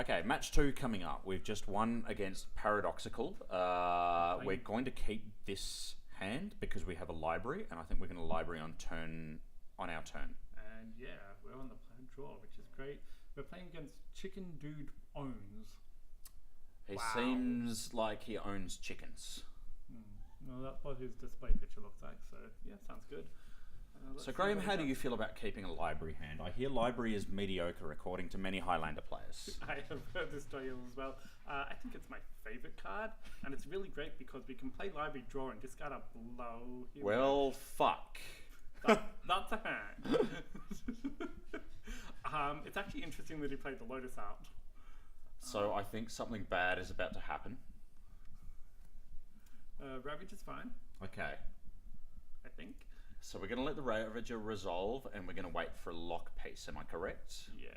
Okay, match 2 coming up. We've just won against Paradoxical. We're going to keep this hand because we have a library, and I think we're going to library on our turn. And yeah, we're on the plan draw, which is great. We're playing against Chicken Dude Owns. He seems like he owns chickens. Well, that's what his display picture looks like, so yeah, sounds good. So Graham, how do you feel about keeping a library hand? I hear library is mediocre according to many Highlander players. I have heard this story as well. I think it's my favourite card, and it's really great because we can play library draw and discard a blow. Well, fuck. That's a hand. It's actually interesting that he played the Lotus out. So I think something bad is about to happen. Ravage is fine. Okay. I think. So we're going to let the Ravager resolve, and we're going to wait for a lock piece. Am I correct? Yeah.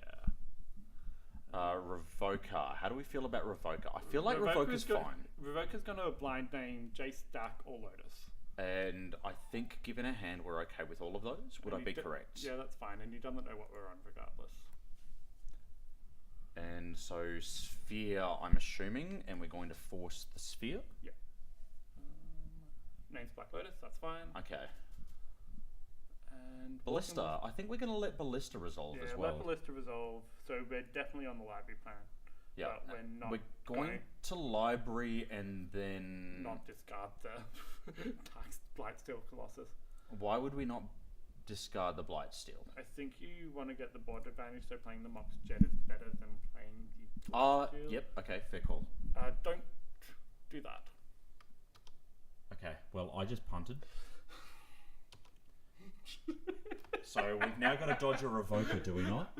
Revoker. How do we feel about Revoker? I feel like Revoker's fine. Revoker's going to blind name Jace, Stack, or Lotus. And I think, given a hand, we're okay with all of those. Would I be correct? Yeah, that's fine. And he doesn't know what we're on, regardless. And so Sphere, I'm assuming, and we're going to force the Sphere? Yeah. Name's Black Lotus, that's fine. Okay. And Ballista. I think we're going to let Ballista resolve as well. Yeah, let Ballista resolve. So we're definitely on the library plan. Yeah. But we're not going to library and then... not discard the Blightsteel Colossus. Why would we not discard the Blightsteel? I think you want to get the board advantage, so playing the Mox Jet is better than playing the Blightsteel. Yep, okay, fair call. Don't do that. Okay, well, I just punted. So we've now got to dodge a Revoker, do we not?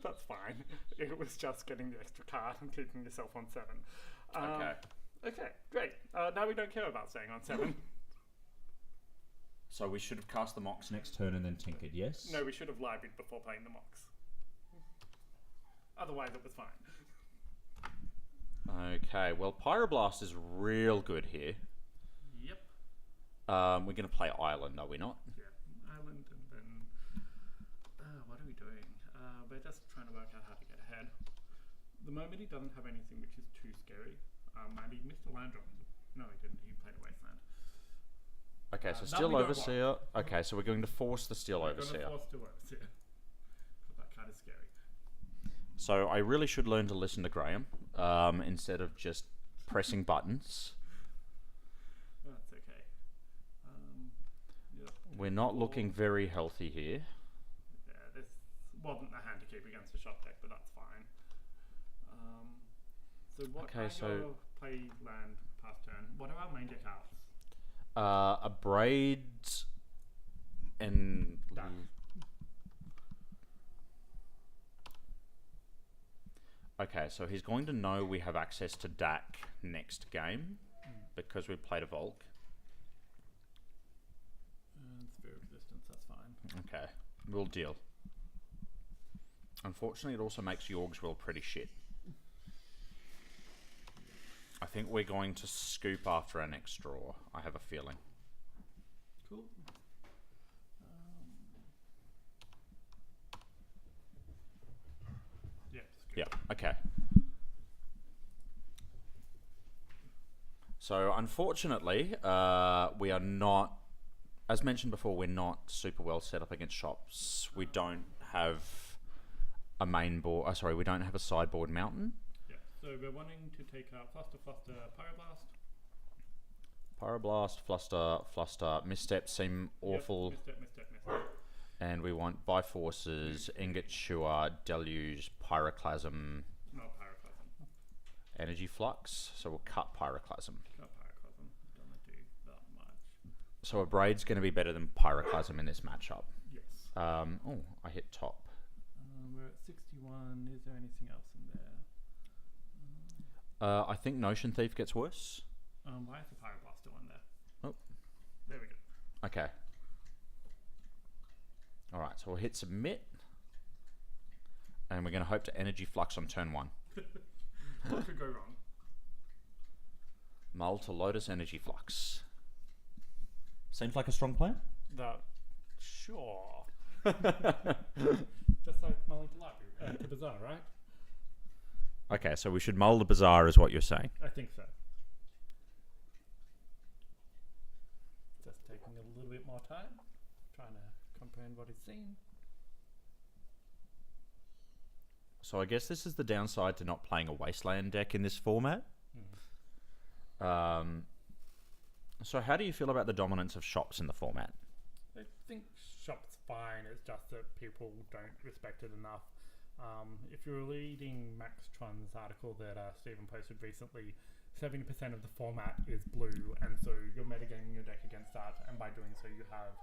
That's fine. It was just getting the extra card and keeping yourself on 7. Okay. Okay, great. Now we don't care about staying on 7. So we should have cast the Mox next turn and then tinkered, yes? No, we should have libraried before playing the Mox. Otherwise it was fine. Okay, well, Pyroblast is real good here. Yep. We're going to play Island, are we not? Yeah, Island, and then... what are we doing? We're just trying to work out how to get ahead. The moment he doesn't have anything which is too scary, and he missed a land drop. No, he didn't. He played a Wasteland. Okay, so Steel Overseer. Okay, so we're going to force the Steel Overseer. We're going to force Steel Overseer. Because that card is scary. So I really should learn to listen to Graham instead of just pressing buttons. That's okay. Yep. We're not looking very healthy here. Yeah, this wasn't a hand to keep against the shop deck, but that's fine. So what play land past turn? What are our main deck cards? A Braid and... Okay, so he's going to know we have access to DAC next game because we played a Volk. Sphere of Resistance, that's fine. Okay, we'll deal. Unfortunately, it also makes Yorg's Will pretty shit. I think we're going to scoop after our next draw. I have a feeling. Cool. Yeah, okay. So, unfortunately, we are not, as mentioned before, we're not super well set up against shops. We don't have a main board, we don't have a sideboard mountain. Yeah, so we're wanting to take out Fluster, Pyroblast. Pyroblast, Fluster, Misstep seem awful. Yep, misstep. And we want Biforces, Ingot Chewer, Deluge, Pyroclasm. No Pyroclasm. Energy Flux, so we'll cut Pyroclasm. Cut Pyroclasm, don't do that much. So a Braid's going to be better than Pyroclasm in this matchup. Yes. Oh, I hit top. We're at 61, is there anything else in there? I think Notion Thief gets worse. Why is the Pyroblast still in there? Oh. There we go. Okay. Alright, so we'll hit submit. And we're going to hope to Energy Flux on turn 1. What could go wrong? Mull to Lotus Energy Flux. Seems like a strong plan? Sure. Just like mulling to Library, to Bazaar, right? Okay, so we should mull the bazaar, is what you're saying. I think so. Just taking a little bit more time, trying to comprehend what he's seen. So I guess this is the downside to not playing a wasteland deck in this format. So how do you feel about the dominance of shops in the format? I think shop's fine. It's just that people don't respect it enough. If you're reading Max Tron's article that Stephen posted recently, 70% of the format is blue, and so you're metagaming your deck against that, and by doing so you have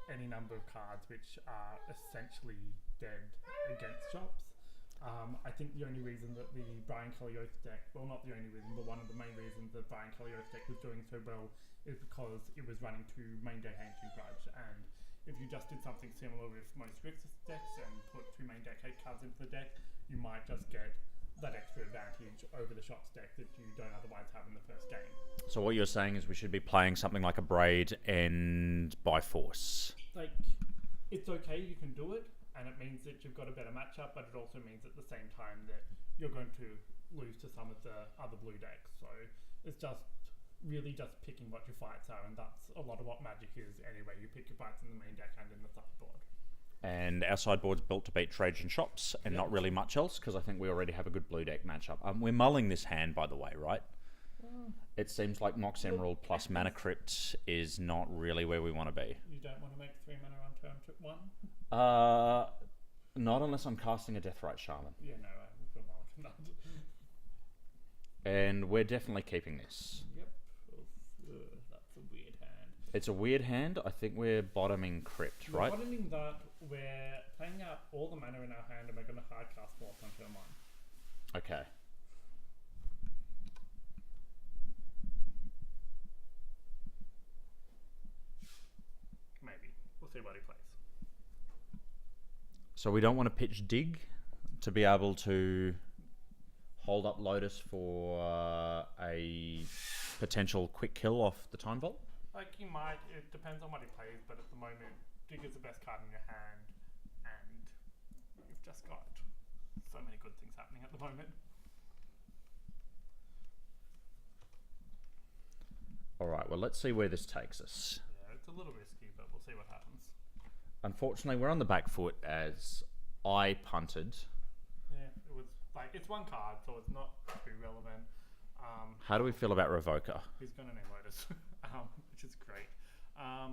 any number of cards which are essentially dead against shops. I think the only reason that the Brian Kelly-Oates deck, well, not the only reason, but one of the main reasons that Brian Kelly-Oates deck was doing so well is because it was running to main deck ancient grudge, and if you just did something similar with most Grixis decks and put 2 main deck hate cards into the deck, you might just get that extra advantage over the shops deck that you don't otherwise have in the first game. So what you're saying is we should be playing something like a Braid and by force. Like, it's okay, you can do it, and it means that you've got a better matchup, but it also means at the same time that you're going to lose to some of the other blue decks. So it's just really just picking what your fights are, and that's a lot of what Magic is anyway. You pick your fights in the main deck and in the sideboard. And our sideboard's built to beat Trajan shops and not really much else, because I think we already have a good blue deck matchup. We're mulling this hand, by the way, right? It seems like Mox Emerald plus Mana Crypt is not really where we want to be. You don't want to make 3 mana on turn 1? Not unless I'm casting a Deathrite Shaman. Yeah, no, I feel not. And we're definitely keeping this. Yep. That's a weird hand. It's a weird hand. I think we're bottoming Crypt, right? We're bottoming that. We're playing out all the mana in our hand, and we're going to hard cast Warp on turn 1. Okay. Maybe. We'll see what he plays. So we don't want to pitch Dig to be able to hold up Lotus for a potential quick kill off the Time Vault? Like, he might. It depends on what he plays, but at the moment, Dig is the best card in your hand, and you've just got so many good things happening at the moment. Alright, well, let's see where this takes us. Yeah, it's a little risky, but we'll see what happens. Unfortunately, we're on the back foot as I punted. Yeah, it was like, it's one card, so it's not too relevant. How do we feel about Revoker? He's going to name Lotus, which is great. I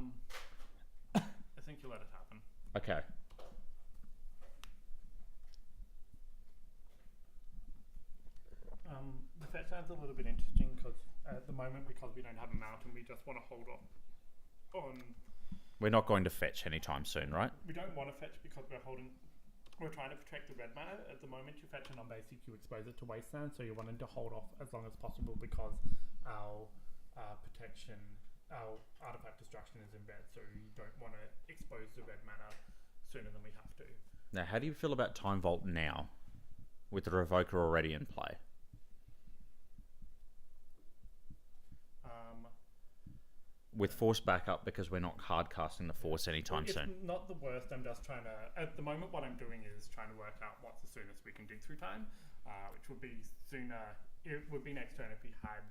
think you let it happen. Okay. The fetch sounds a little bit interesting because at the moment, because we don't have a mountain, we just want to hold off on. We're not going to fetch anytime soon, right? We don't want to fetch because we're trying to protect the red mana. At the moment, you fetch it on basic, you expose it to wasteland, so you're wanting to hold off as long as possible because our protection, our artifact destruction is in bed, so you don't want to expose the red mana sooner than we have to. Now, how do you feel about Time Vault now, with the Revoker already in play? With Force backup, because we're not hard casting the Force anytime soon. It's not the worst. I'm just trying to. At the moment, what I'm doing is trying to work out what's the soonest we can dig through time, which would be sooner. It would be next turn if we had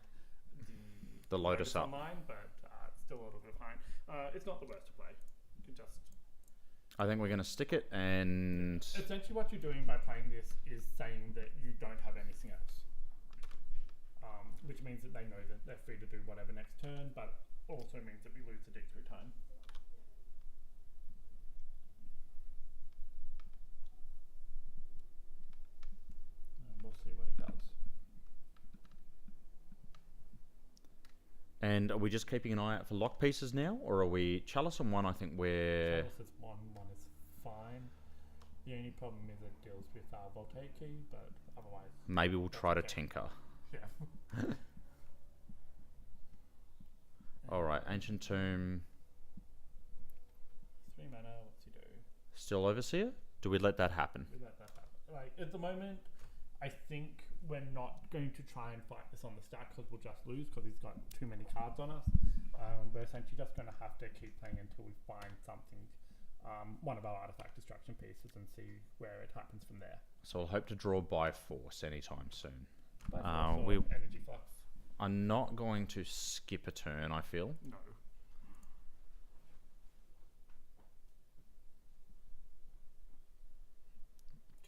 the Lotus up online, but it's still a little bit behind. It's not the worst to play. You can just. I think we're going to stick it, and essentially what you're doing by playing this is saying that you don't have anything else, which means that they know that they're free to do whatever next turn, but also means that we lose the dig through time. And we'll see what he does. And are we just keeping an eye out for lock pieces now, or are we Chalice on 1? I think we're. Chalice is one is fine. The only problem is it deals with Voltaic key, but otherwise. Maybe we'll try to tinker. Yeah. Alright, Ancient Tomb. 3 mana, what's he do? Still Overseer? Do we let that happen? We let that happen. Like, at the moment, I think we're not going to try and fight this on the stack because we'll just lose because he's got too many cards on us. We're essentially just going to have to keep playing until we find something one of our artifact destruction pieces and see where it happens from there. So I'll hope to draw by force anytime soon. By force or we energy flux? are not going to skip a turn, I feel. No.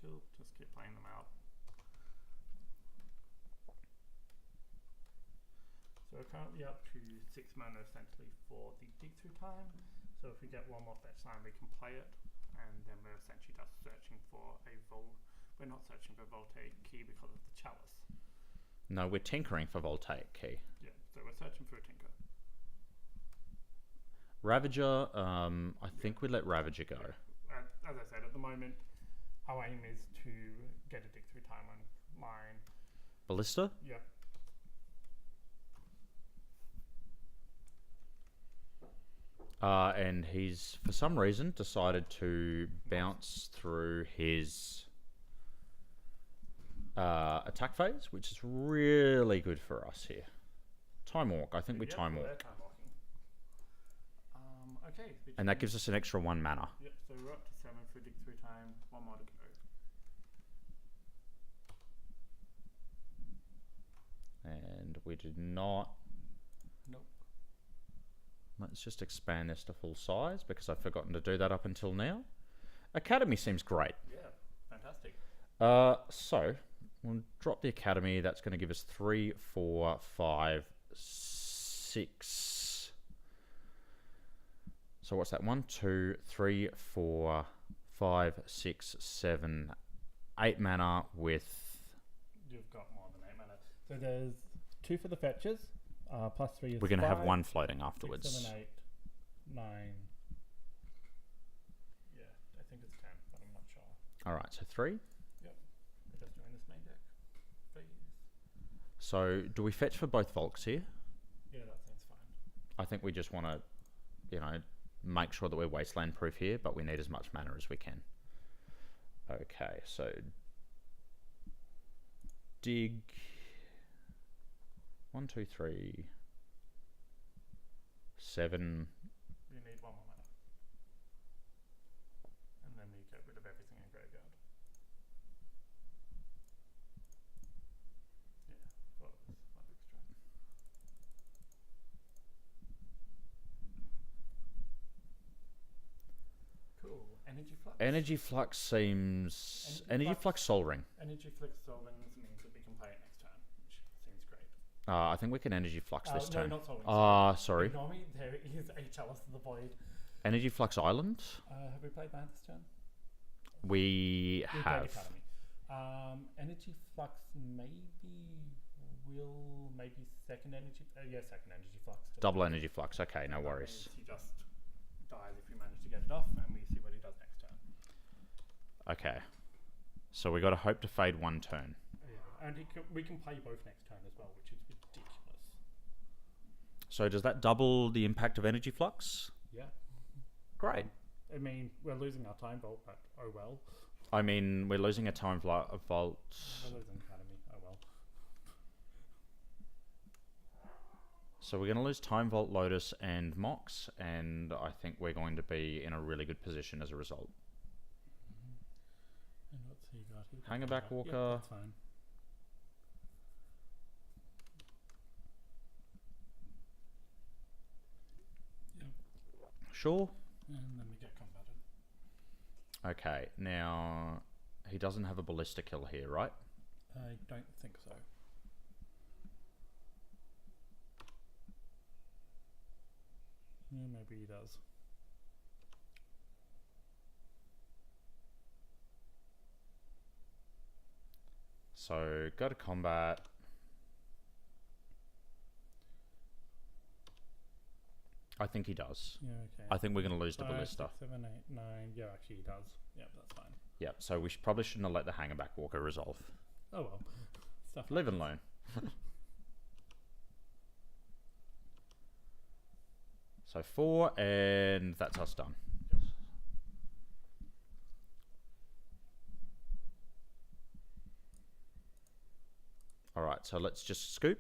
Cool. Just keep playing them out. So we're currently up to 6 mana essentially for the dig through time. So if we get one more fetch line, we can play it, and then we're essentially just searching for a We're not searching for a voltaic key because of the chalice. No, we're tinkering for voltaic key. Yeah, so we're searching for a tinker. Ravager, I think we let Ravager go. Yeah. As I said, at the moment, our aim is to get a dig through time on mine. Ballista? Yep. And he's, for some reason, decided to bounce through his attack phase, which is really good for us here. Time Walk. I think we Time Walk. Time walking. Okay. And that gives us an extra 1 mana. Yep, so we're up to 7 for dig through time. 1 more to go. And we did not. Nope. Let's just expand this to full size because I've forgotten to do that up until now. Academy seems great. Yeah, fantastic. So we'll drop the Academy. That's going to give us 3, 4, 5, 6. So what's that? 1, 2, 3, 4, 5, 6, 7, 8 mana with. You've got more than 8 mana. So there's 2 for the fetches. Plus 3 is We're going to have 5, 1 floating afterwards. 6, 7, 8, 9. Yeah, I think it's 10, but I'm not sure. All right, so 3. Yep. We're just doing this main deck. Please. So do we fetch for both Volks here? Yeah, that seems fine. I think we just want to, make sure that we're wasteland proof here, but we need as much mana as we can. Okay, so dig 1, 2, 3, 7. We need 1 more mana. And then we get rid of everything in graveyard. Yeah, thought it was 1 extra. Cool. Energy flux. Energy Flux seems... Energy Flux Soul Ring. Energy flux Soul Rings means that we can play it next turn, which seems great. I think we can Energy Flux this turn. No, not Soul Rings. Sorry. Ignore me. There is a Chalice of the Void. Energy Flux Island? Have we played that this turn? We We have. played Academy. Energy flux maybe second energy. Second energy flux. Double Energy Flux. Okay, no worries. He just dies if we manage to get it off, and we see what he does next turn. Okay. So we got to hope to fade 1 turn. Yeah, and we can play both next turn as well, which is ridiculous. So does that double the impact of Energy Flux? Yeah. Great. I mean, we're losing our time vault, but oh well. I mean, we're losing a Time Vault. We're losing Academy, oh well. So we're going to lose Time Vault, Lotus, and Mox, and I think we're going to be in a really good position as a result. And what's he got? Hangerback Walker. Yeah, that's fine. Yep. Sure. And then we get combated. Okay, now he doesn't have a Ballista kill here, right? I don't think so. Yeah, maybe he does. So go to combat. I think he does. Yeah, okay. I think we're going to lose the 5, Ballista. 6, 7, 8, 9. Yeah, actually he does. Yep, that's fine. Yep, so we probably shouldn't have let the Hangerback Walker resolve. Oh well. Stuff like Live and learn. So 4, and that's us done. Yep. Alright, so let's just scoop.